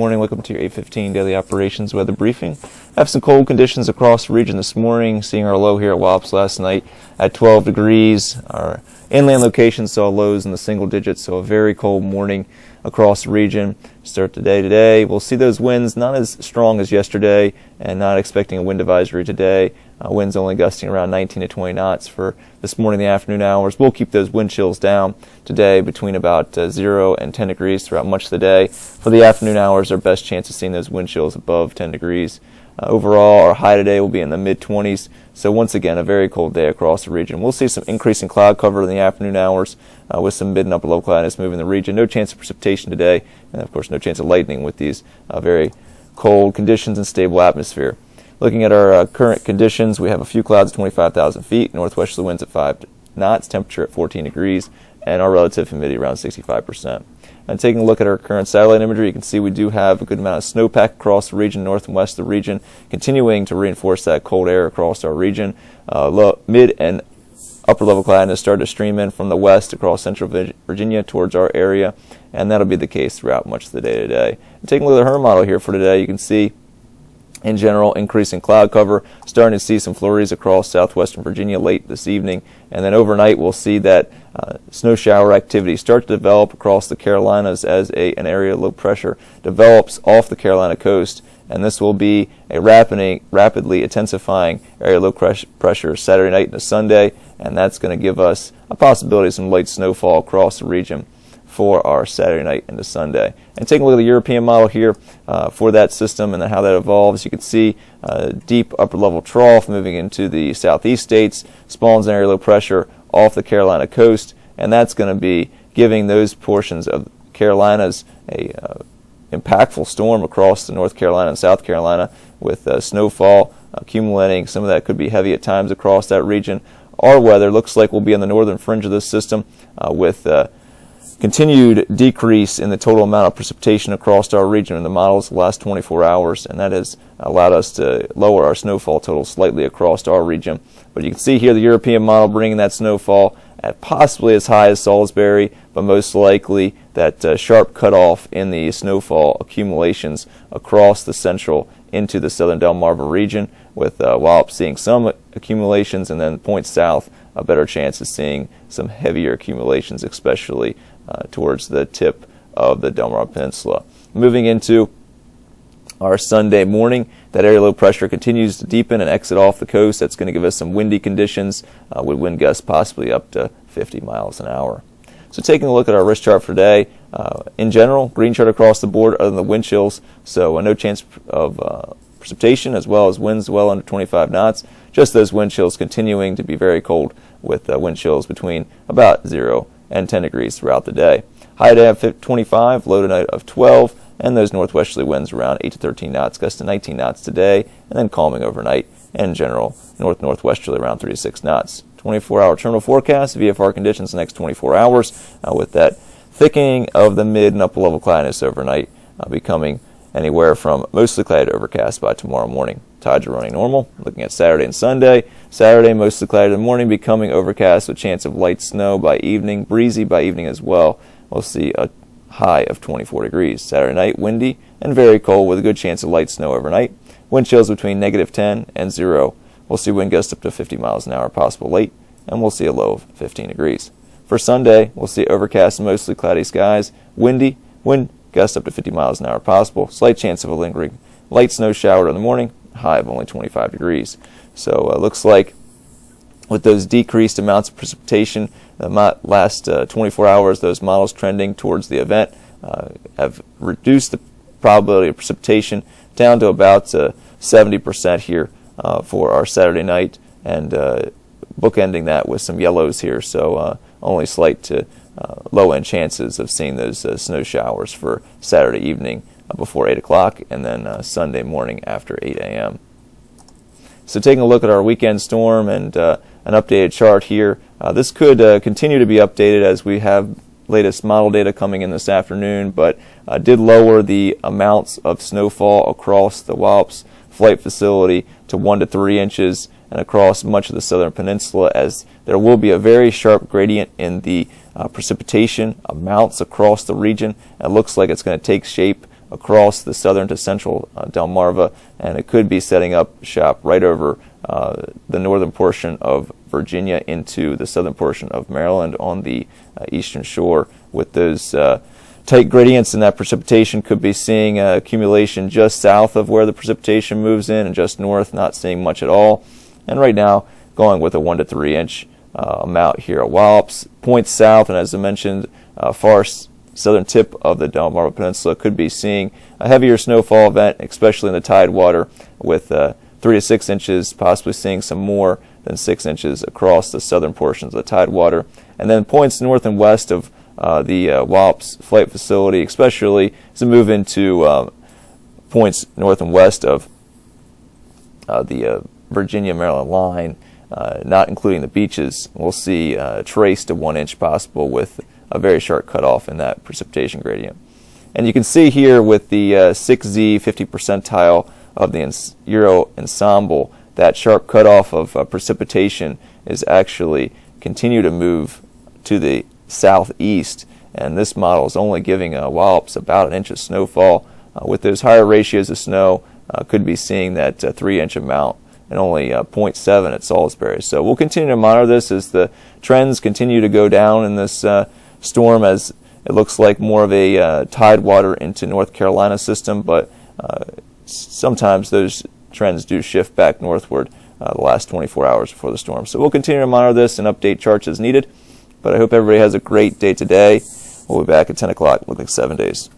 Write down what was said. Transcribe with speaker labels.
Speaker 1: morning. Welcome to your 8:15 daily operations weather briefing. Have some cold conditions across the region this morning. Seeing our low here at Wallops last night at 12 degrees. Our inland location saw lows in the single digits, so a very cold morning across the region. Start the day today. We'll see those winds not as strong as yesterday, and not expecting a wind advisory today. Winds only gusting around 19 to 20 knots for this morning, the afternoon hours. We'll keep those wind chills down today between about 0 and 10 degrees throughout much of the day. For the afternoon hours, our best chance of seeing those wind chills above 10 degrees. Overall, our high today will be in the mid-20s. So once again, a very cold day across the region. We'll see some increase in cloud cover in the afternoon hours with some mid and upper low cloudiness moving the region. No chance of precipitation today, and of course no chance of lightning with these very cold conditions and stable atmosphere. Looking at our current conditions, we have a few clouds at 25,000 feet, northwesterly winds at 5 knots, temperature at 14 degrees, and our relative humidity around 65%. And taking a look at our current satellite imagery, you can see we do have a good amount of snowpack across the region, north and west of the region, continuing to reinforce that cold air across our region. Mid and upper level cloudiness started to stream in from the west across central Virginia towards our area, and that'll be the case throughout much of the day today. And taking a look at the HERM model here for today, you can see in general, increasing cloud cover, starting to see some flurries across southwestern Virginia late this evening, and then overnight we'll see that snow shower activity start to develop across the Carolinas as an area of low pressure develops off the Carolina coast, and this will be a rapidly intensifying area of low pressure Saturday night into Sunday, and that's going to give us a possibility of some light snowfall across the region for our Saturday night into Sunday. And taking a look at the European model here for that system and how that evolves, you can see deep upper level trough moving into the southeast states, spawns an area of low pressure off the Carolina coast, and that's going to be giving those portions of Carolinas a impactful storm across the North Carolina and South Carolina with snowfall accumulating. Some of that could be heavy at times across that region. Our weather looks like we'll be on the northern fringe of this system with continued decrease in the total amount of precipitation across our region in the models the last 24 hours, and that has allowed us to lower our snowfall total slightly across our region. But you can see here the European model bringing that snowfall at possibly as high as Salisbury, but most likely that sharp cutoff in the snowfall accumulations across the central into the southern Delmarva region, with Wallops seeing some accumulations, and then points south a better chance of seeing some heavier accumulations, especially towards the tip of the Delmarva Peninsula. Moving into our Sunday morning, that area low pressure continues to deepen and exit off the coast. That's going to give us some windy conditions with wind gusts possibly up to 50 miles an hour. So taking a look at our risk chart for today, in general, green chart across the board other than the wind chills, so no chance of precipitation as well as winds well under 25 knots. Just those wind chills continuing to be very cold with wind chills between about 0 and 10 degrees throughout the day. High today of 25, low tonight of 12, and those northwesterly winds around 8 to 13 knots, gusts to 19 knots today, and then calming overnight, and in general north-northwesterly around 3 to 6 knots. 24-hour terminal forecast, VFR conditions the next 24 hours, with that thickening of the mid and upper level cloudiness overnight becoming anywhere from mostly cloudy to overcast by tomorrow morning. Tides are running normal. Looking at Saturday and Sunday. Saturday, mostly cloudy in the morning, becoming overcast with chance of light snow by evening, breezy by evening as well. We'll see a high of 24 degrees. Saturday night, windy and very cold with a good chance of light snow overnight. Wind chills between -10 and 0. We'll see wind gusts up to 50 miles an hour possible late, and we'll see a low of 15 degrees. For Sunday, we'll see overcast and mostly cloudy skies, windy, wind gusts up to 50 miles an hour possible, slight chance of a lingering light snow shower in the morning, high of only 25 degrees. So it looks like with those decreased amounts of precipitation, the last 24 hours, those models trending towards the event have reduced the probability of precipitation down to about 70% here for our Saturday night, and bookending that with some yellows here, so only slight to low-end chances of seeing those snow showers for Saturday evening before 8 o'clock, and then Sunday morning after 8 a.m. So taking a look at our weekend storm and an updated chart here, this could continue to be updated as we have latest model data coming in this afternoon, but did lower the amounts of snowfall across the Wallops flight facility to 1 to 3 inches and across much of the southern peninsula, as there will be a very sharp gradient in the precipitation amounts across the region. It looks like it's going to take shape across the southern to central Delmarva, and it could be setting up shop right over the northern portion of Virginia into the southern portion of Maryland on the eastern shore. With those tight gradients and that precipitation, could be seeing accumulation just south of where the precipitation moves in and just north, not seeing much at all. And right now going with a 1 to 3 inch amount here at Wallops. Points south, and as I mentioned, far southern tip of the Delmarva Peninsula could be seeing a heavier snowfall event, especially in the tidewater, with 3 to 6 inches, possibly seeing some more than 6 inches across the southern portions of the tidewater. And then points north and west of the Wallops flight facility, especially as we move into points north and west of the Virginia-Maryland line, not including the beaches, we'll see trace to 1 inch possible, with a very sharp cutoff in that precipitation gradient. And you can see here with the 6Z 50 percentile of the Euro ensemble, that sharp cutoff of precipitation is actually continue to move to the southeast, and this model is only giving Wallops about an inch of snowfall. With those higher ratios of snow, could be seeing that 3 inch amount and only 0.7 at Salisbury. So we'll continue to monitor this as the trends continue to go down in this storm, as it looks like more of a tidewater into North Carolina system, but sometimes those trends do shift back northward the last 24 hours before the storm. So we'll continue to monitor this and update charts as needed, but I hope everybody has a great day today. We'll be back at 10 o'clock, looking 7 days.